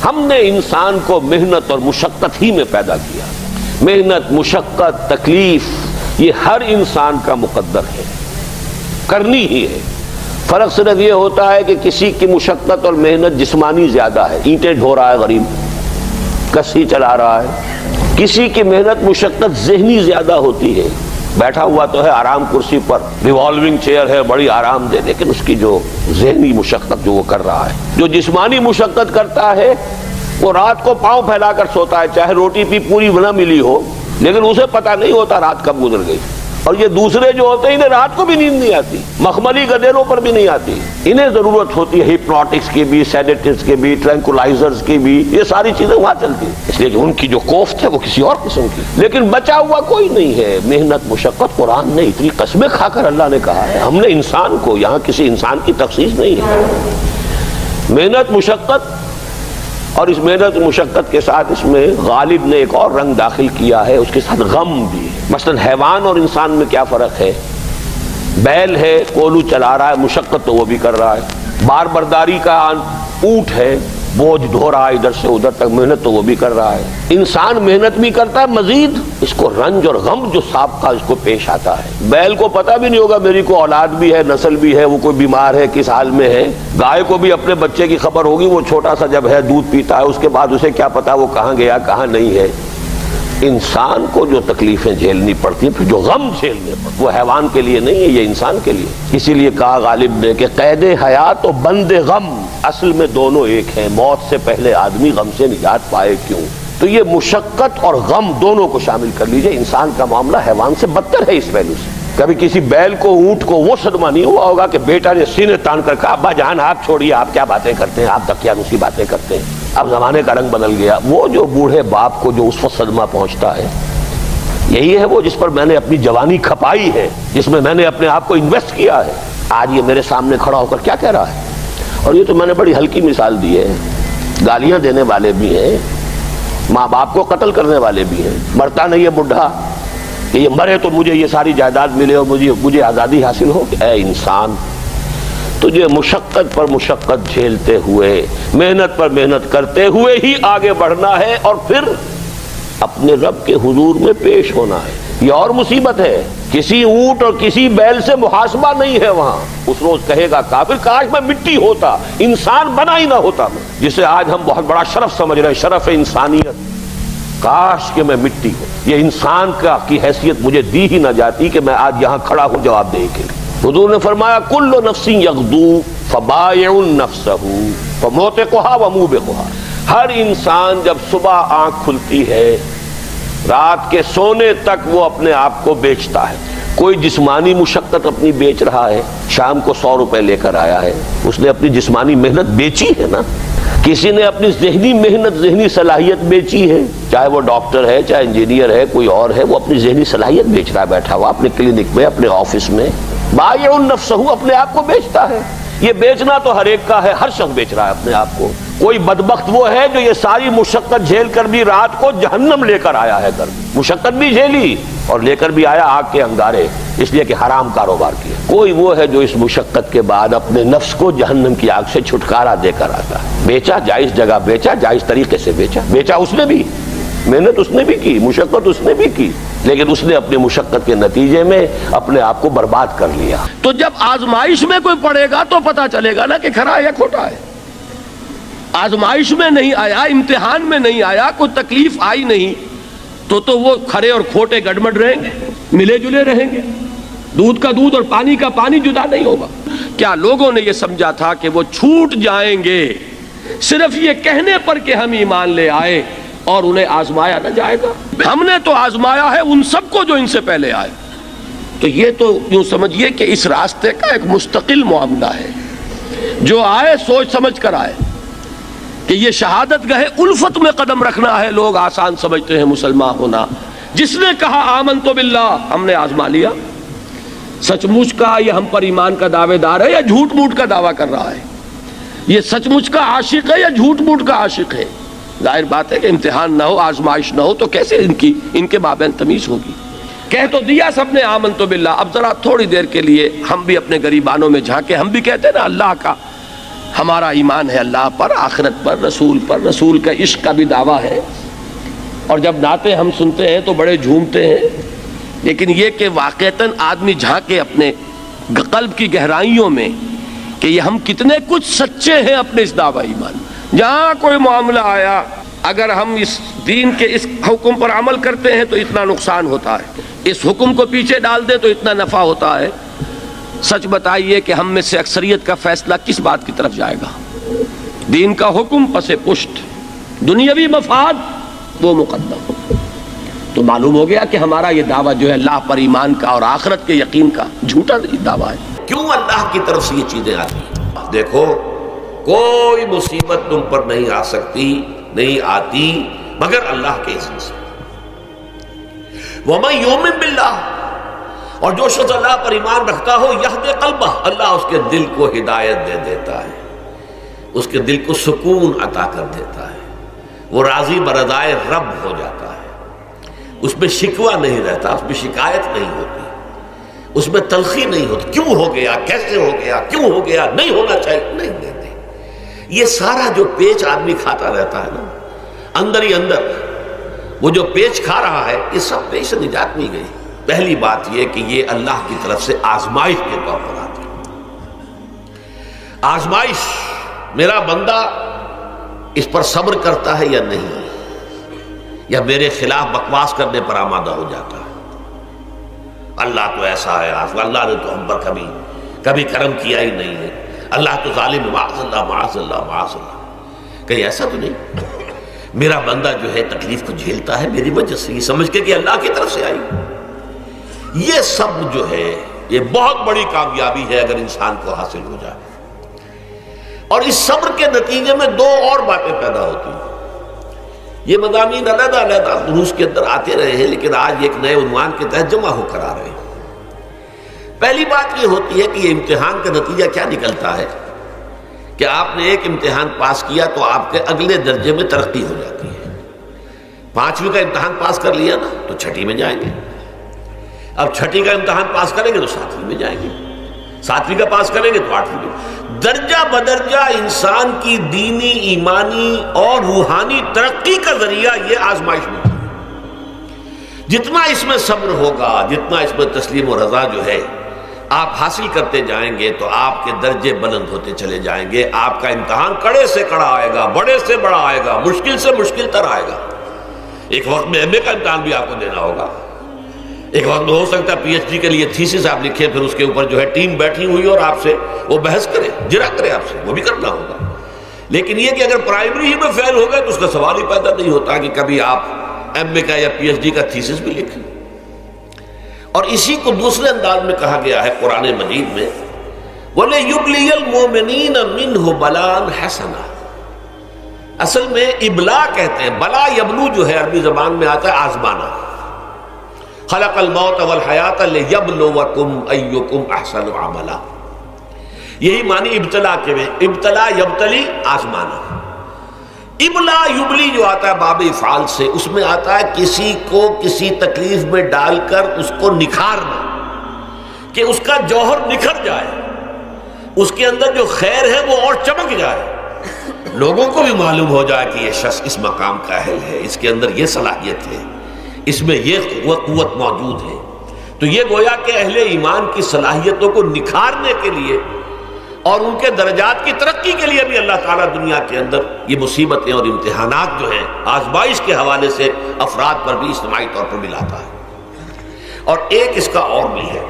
ہم نے انسان کو محنت اور مشقت ہی میں پیدا کیا. محنت، مشقت، تکلیف یہ ہر انسان کا مقدر ہے، کرنی ہی ہے. فرق صرف یہ ہوتا ہے کہ کسی کی مشقت اور محنت جسمانی زیادہ ہے، اینٹیں ڈھو رہا ہے غریب، کسی چلا رہا ہے. کسی کی محنت مشقت ذہنی زیادہ ہوتی ہے، بیٹھا ہوا تو ہے آرام کرسی پر، ریوالونگ چیئر ہے بڑی آرام دہ، لیکن اس کی جو ذہنی مشقت جو وہ کر رہا ہے. جو جسمانی مشقت کرتا ہے وہ رات کو پاؤں پھیلا کر سوتا ہے، چاہے روٹی بھی پوری نہ ملی ہو، لیکن اسے پتہ نہیں ہوتا رات کب گزر گئی. اور یہ دوسرے جو ہوتے ہیں انہیں رات کو بھی نیند نہیں آتی، مخملی گدیروں پر بھی نہیں آتی. انہیں ضرورت ہوتی ہے ہپنوٹکس کی بھی، سیڈیٹیوز کی بھی، ٹرینکولائزرز کی بھی، یہ ساری چیزیں وہاں چلتی ہیں، اس لیے کہ ان کی جو کوفت ہے وہ کسی اور قسم کی. لیکن بچا ہوا کوئی نہیں ہے. محنت، مشقت، قرآن نے اتنی قسمیں کھا کر اللہ نے کہا ہے. ہم نے انسان کو، یہاں کسی انسان کی تخصیص نہیں ہے. محنت، مشقت، اور اس محنت مشقت کے ساتھ اس میں غالب نے ایک اور رنگ داخل کیا ہے، اس کے ساتھ غم بھی. مثلا حیوان اور انسان میں کیا فرق ہے؟ بیل ہے، کولو چلا رہا ہے، مشقت تو وہ بھی کر رہا ہے. بار برداری کا اونٹ ہے، بوجھ ڈھو رہا ہے ادھر سے ادھر تک، محنت تو وہ بھی کر رہا ہے. انسان محنت بھی کرتا ہے، مزید اس کو رنج اور غم جو سابقہ اس کو پیش آتا ہے. بیل کو پتہ بھی نہیں ہوگا میری کو اولاد بھی ہے، نسل بھی ہے، وہ کوئی بیمار ہے، کس حال میں ہے. گائے کو بھی اپنے بچے کی خبر ہوگی، وہ چھوٹا سا جب ہے دودھ پیتا ہے، اس کے بعد اسے کیا پتا وہ کہاں گیا کہاں نہیں ہے. انسان کو جو تکلیفیں جھیلنی پڑتی ہیں، پھر جو غم جھیلنے پڑتے، وہ حیوان کے لیے نہیں ہے، یہ انسان کے لیے. اسی لیے کہا غالب نے کہ قید حیات و بند غم اصل میں دونوں ایک ہیں. موت سے پہلے آدمی غم سے نجات پائے کیوں؟ تو یہ مشقت اور غم دونوں کو شامل کر لیجئے. انسان کا معاملہ حیوان سے بدتر ہے اس پہلو سے. کبھی کسی بیل کو، اونٹ کو وہ صدمہ نہیں ہوا ہوگا کہ بیٹا نے سینے تان کر کہا ابا جان آپ چھوڑیے، آپ کیا باتیں کرتے ہیں، آپ دقیانوسی باتیں کرتے ہیں، اب زمانے کا رنگ بدل گیا. وہ جو بوڑھے باپ کو جو اس وقت صدمہ پہنچتا ہے، یہی ہے وہ جس پر میں نے اپنی جوانی کھپائی ہے، جس میں میں نے اپنے آپ کو انویسٹ کیا ہے. آج یہ میرے سامنے کھڑا ہو کر کیا کہہ رہا ہے. اور یہ تو میں نے بڑی ہلکی مثال دی ہے. گالیاں دینے والے بھی ہیں، ماں باپ کو قتل کرنے والے بھی ہیں. مرتا نہیں ہے بڈھا کہ یہ مرے تو مجھے یہ ساری جائیداد ملے اور مجھے آزادی حاصل ہو. اے انسان، تجھے مشقت پر مشقت جھیلتے ہوئے، محنت پر محنت کرتے ہوئے ہی آگے بڑھنا ہے، اور پھر اپنے رب کے حضور میں پیش ہونا ہے. یہ اور مصیبت ہے. کسی اونٹ اور کسی بیل سے محاسبہ نہیں ہے وہاں. اس روز کہے گا کافر کاش میں مٹی ہوتا، انسان بنا ہی نہ ہوتا میں، جسے آج ہم بہت بڑا شرف سمجھ رہے ہیں، شرف انسانیت. کاش کہ میں مٹی ہوں، یہ انسان کی حیثیت مجھے دی ہی نہ جاتی کہ میں آج یہاں کھڑا ہوں جواب دے کے. حضور نے فرمایا کل نفس یغدو فبائع نفسہ فموتقھا وموبقھا. ہر انسان جب صبح آنکھ کھلتی ہے، رات کے سونے تک وہ اپنے آپ کو بیچتا ہے. کوئی جسمانی مشقت اپنی بیچ رہا ہے، شام کو 100 روپے لے کر آیا ہے، اس نے اپنی جسمانی محنت بیچی ہے نا. کسی نے اپنی ذہنی محنت، ذہنی صلاحیت بیچی ہے، چاہے وہ ڈاکٹر ہے، چاہے انجینئر ہے، کوئی اور ہے، وہ اپنی ذہنی صلاحیت بیچ رہا ہے بیٹھا ہوا اپنے کلینک میں، اپنے آفس میں. بائع نفسہ، اپنے آپ کو بیچتا ہے. یہ بیچنا تو ہر ایک کا ہے، ہر شخص بیچ رہا ہے اپنے آپ کو. کوئی بدبخت وہ ہے جو یہ ساری مشقت جھیل کر بھی رات کو جہنم لے کر آیا ہے. کر مشقت بھی جھیلی اور لے کر بھی آیا آگ کے انگارے، اس لیے کہ حرام کاروبار کیا. کوئی وہ ہے جو اس مشقت کے بعد اپنے نفس کو جہنم کی آگ سے چھٹکارا دے کر آتا ہے. بیچا، جائز جگہ بیچا، جائز طریقے سے بیچا. بیچا اس نے بھی، محنت اس نے بھی کی، مشقت اس نے بھی کی، لیکن اس نے اپنی مشقت کے نتیجے میں اپنے آپ کو برباد کر لیا. تو جب آزمائش میں کوئی پڑے گا تو پتا چلے گا نا کہ کھرا ہے یا کھوٹا ہے. آزمائش میں نہیں آیا، امتحان میں نہیں آیا، کوئی تکلیف آئی نہیں، تو وہ کھرے اور کھوٹے گڑمڑ رہیں گے، ملے جلے رہیں گے. دودھ کا دودھ اور پانی کا پانی جدا نہیں ہوگا. کیا لوگوں نے یہ سمجھا تھا کہ وہ چھوٹ جائیں گے صرف یہ کہنے پر کہ ہم ایمان لے آئے اور انہیں آزمایا نہ جائے گا؟ ہم نے تو آزمایا ہے ان سب کو جو ان سے پہلے آئے. تو یہ تو یوں سمجھیے کہ اس راستے کا ایک مستقل معاملہ ہے. جو آئے سوچ سمجھ کر آئے کہ یہ شہادت گاہ الفت میں قدم رکھنا ہے. لوگ آسان سمجھتے ہیں مسلمان ہونا. جس نے کہا آمنت باللہ، ہم نے آزما لیا. سچ مچ کا یہ ہم پر ایمان کا دعوے دار ہے یا جھوٹ موٹ کا دعویٰ کر رہا ہے؟ یہ سچ مچ کا عاشق ہے یا جھوٹ موٹ کا عاشق ہے؟ ظاہر بات ہے کہ امتحان نہ ہو، آزمائش نہ ہو تو کیسے ان کے مابین تمیز ہوگی؟ کہہ تو دیا سب نے آمنت باللہ. اب ذرا تھوڑی دیر کے لیے ہم بھی اپنے گریبانوں میں جھانکے. ہم بھی کہتے ہیں نا اللہ کا، ہمارا ایمان ہے اللہ پر، آخرت پر، رسول کا عشق کا بھی دعویٰ ہے. اور جب نعتیں ہم سنتے ہیں تو بڑے جھومتے ہیں، لیکن یہ کہ واقعتاً آدمی جھانکے اپنے قلب کی گہرائیوں میں کہ یہ ہم کتنے کچھ سچے ہیں اپنے اس دعویٰ ایمان. جہاں کوئی معاملہ آیا، اگر ہم اس دین کے اس حکم پر عمل کرتے ہیں تو اتنا نقصان ہوتا ہے، اس حکم کو پیچھے ڈال دیں تو اتنا نفع ہوتا ہے. سچ بتائیے کہ ہم میں سے اکثریت کا فیصلہ کس بات کی طرف جائے گا؟ دین کا حکم پس پشت، دنیاوی مفاد وہ مقدم. تو معلوم ہو گیا کہ ہمارا یہ دعویٰ جو ہے اللہ پر ایمان کا اور آخرت کے یقین کا جھوٹا دعویٰ ہے. کیوں اللہ کی طرف سے یہ چیزیں آتی ہیں؟ دیکھو، کوئی مصیبت تم پر نہیں آ سکتی، نہیں آتی مگر اللہ کے اذن سے. وَمَن يُؤْمِن بِاللَّهِ، اور جو شخص اللہ پر ایمان رکھتا ہو، یہدِ قلبہ، اللہ اس کے دل کو ہدایت دے دیتا ہے، اس کے دل کو سکون عطا کر دیتا ہے، وہ راضی برضائے رب ہو جاتا ہے، اس میں شکوہ نہیں رہتا، اس میں شکایت نہیں ہوتی، اس میں تلخی نہیں ہوتی. کیوں ہو گیا، کیسے ہو گیا، کیوں ہو گیا، نہیں ہونا چاہیے، نہیں دیتے. یہ سارا جو پیچ آدمی کھاتا رہتا ہے نا اندر ہی اندر، وہ جو پیچ کھا رہا ہے، یہ سب پیچ سے نجات نہیں گئی. پہلی بات یہ کہ یہ اللہ کی طرف سے آزمائش کے طور پر آتی ہے. آزمائش، میرا بندہ اس پر صبر کرتا ہے یا نہیں، یا میرے خلاف بکواس کرنے پر آمادہ ہو جاتا ہے. اللہ تو ایسا ہے، اللہ نے تو ہم پر کبھی کرم کیا ہی نہیں ہے، اللہ تو ظالم، معاذ اللہ معاذ اللہ معاذ اللہ. کہیں ایسا تو نہیں، میرا بندہ جو ہے تکلیف کو جھیلتا ہے میری وجہ سے، یہ سمجھ کے کہ اللہ کی طرف سے آئی. یہ سب جو ہے یہ بہت بڑی کامیابی ہے اگر انسان کو حاصل ہو جائے. اور اس صبر کے نتیجے میں دو اور باتیں پیدا ہوتی ہیں. یہ مضامین علیحدہ علیحدہ دروس کے اندر آتے رہے ہیں، لیکن آج ایک نئے عنوان کے تحت جمع ہو کر آ رہے ہیں. پہلی بات یہ ہوتی ہے کہ یہ امتحان کا نتیجہ کیا نکلتا ہے کہ آپ نے ایک امتحان پاس کیا تو آپ کے اگلے درجے میں ترقی ہو جاتی ہے. 5ویں کا امتحان پاس کر لیا نا تو 6ٹھی میں جائیں گے، اب 6ٹھی کا امتحان پاس کریں گے تو 7ویں میں جائیں گے، 7ویں کا پاس کریں گے تو 8ویں میں. درجہ بدرجہ انسان کی دینی، ایمانی اور روحانی ترقی کا ذریعہ یہ آزمائش میں. جتنا اس میں صبر ہوگا، جتنا اس میں تسلیم و رضا جو ہے آپ حاصل کرتے جائیں گے تو آپ کے درجے بلند ہوتے چلے جائیں گے. آپ کا امتحان کڑے سے کڑا آئے گا، بڑے سے بڑا آئے گا، مشکل سے مشکل تر آئے گا. ایک وقت میں ایم اے کا امتحان بھی آپ کو دینا ہوگا، ایک وقت میں ہو سکتا ہے پی ایچ ڈی کے لیے تھیسس آپ لکھیں، پھر اس کے اوپر جو ہے ٹیم بیٹھی ہوئی اور آپ سے وہ بحث کرے، جرا کرے آپ سے، وہ بھی کرنا ہوگا. لیکن یہ کہ اگر پرائمری ہی میں فیل ہو گئے تو اس کا سوال ہی پیدا نہیں ہوتا کہ کبھی آپ ایم اے کا یا پی ایچ ڈی کا تھیسس بھی لکھیں. اور اسی کو دوسرے انداز میں کہا گیا ہے قرآن مجید میں، وَلِيُبْلِيَ الْمُؤْمِنِينَ مِنْهُ بَلَاءً حَسَنًا. اصل میں ابلا کہتے ہیں، بلا یبلو جو ہے عربی زبان میں آتا ہے آزمانا. خلق الموت والحیات لیبلوکم ایکم احسن عملا. یہی معنی ابتلا کے میں، ابتلا یبتلی آزمانا. ابلا یبلی جو آتا ہے باب افعال سے، اس میں آتا ہے کسی کو کسی تکلیف میں ڈال کر اس کو نکھارنا، کہ اس کا جوہر نکھر جائے، اس کے اندر جو خیر ہے وہ اور چمک جائے، لوگوں کو بھی معلوم ہو جائے کہ یہ شخص اس مقام کا اہل ہے، اس کے اندر یہ صلاحیت ہے، اس میں یہ قوت موجود ہے. تو یہ گویا کہ اہل ایمان کی صلاحیتوں کو نکھارنے کے لیے اور ان کے درجات کی ترقی کے لیے بھی اللہ تعالیٰ دنیا کے اندر یہ مصیبتیں اور امتحانات جو ہیں آزمائش کے حوالے سے افراد پر بھی اجتماعی طور پر بھی لاتا ہے. اور ایک اس کا اور بھی ہے،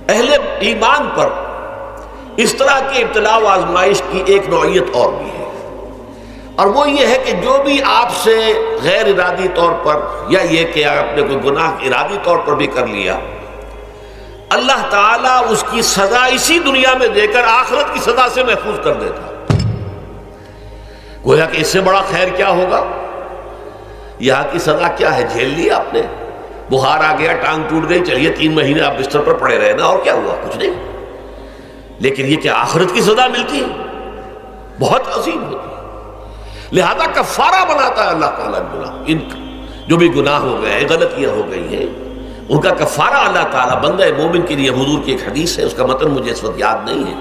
اہل ایمان پر اس طرح کی ابتلاء و آزمائش کی ایک نوعیت اور بھی ہے، اور وہ یہ ہے کہ جو بھی آپ سے غیر ارادی طور پر یا یہ کہ آپ نے کوئی گناہ ارادی طور پر بھی کر لیا، اللہ تعالیٰ اس کی سزا اسی دنیا میں دے کر آخرت کی سزا سے محفوظ کر دیتا. گویا کہ اس سے بڑا خیر کیا ہوگا؟ یہاں کی سزا کیا ہے؟ جھیل لی آپ نے، بخار آ گیا، ٹانگ ٹوٹ گئی، چلیے 3 مہینے آپ بستر پر پڑے رہے نا، اور کیا ہوا؟ کچھ نہیں. لیکن یہ کہ آخرت کی سزا ملتی ہے بہت عظیم ہوتی ہے. لہذا کفارہ بناتا ہے اللہ تعالیٰ گناہ، ان جو بھی گناہ ہو گئے ہیں، غلطیاں ہو گئی ہیں، ان کا کفارہ اللہ تعالیٰ بندہ مومن کے لیے. حضور کی ایک حدیث ہے، اس کا متن مجھے اس وقت یاد نہیں ہے،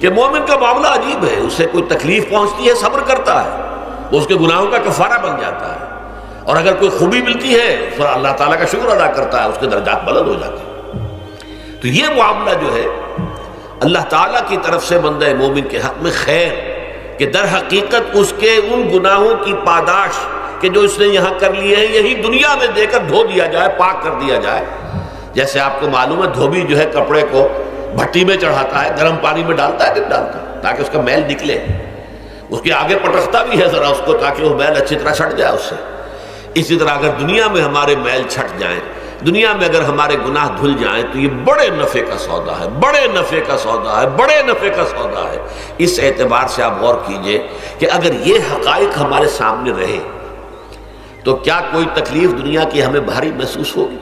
کہ مومن کا معاملہ عجیب ہے، اسے کوئی تکلیف پہنچتی ہے صبر کرتا ہے، وہ اس کے گناہوں کا کفارہ بن جاتا ہے، اور اگر کوئی خوبی ملتی ہے تو اللہ تعالیٰ کا شکر ادا کرتا ہے، اس کے درجات بلند ہو جاتے ہیں۔ تو یہ معاملہ جو ہے اللہ تعالیٰ کی طرف سے بندہ مومن کے حق میں خیر، کہ در حقیقت اس کے ان گناہوں کی پاداش کہ جو اس نے یہاں کر لیے ہیں یہی دنیا میں دے کر دھو دیا جائے، پاک کر دیا جائے۔ جیسے آپ کو معلوم ہے دھوبی جو ہے کپڑے کو بھٹی میں چڑھاتا ہے، گرم پانی میں ڈالتا ہے کہ ڈالتا ہے تاکہ اس کا میل نکلے، اس کے آگے پٹکتا بھی ہے ذرا اس کو تاکہ وہ میل اچھی طرح چھٹ جائے اس سے۔ اسی طرح اگر دنیا میں ہمارے میل چھٹ جائیں، دنیا میں اگر ہمارے گناہ دھل جائیں تو یہ بڑے نفع کا سودا ہے، بڑے نفع کا سودا ہے، بڑے نفع کا سودا ہے۔ اس اعتبار سے آپ غور کیجئے کہ اگر یہ حقائق ہمارے سامنے رہے تو کیا کوئی تکلیف دنیا کی ہمیں بھاری محسوس ہوگی؟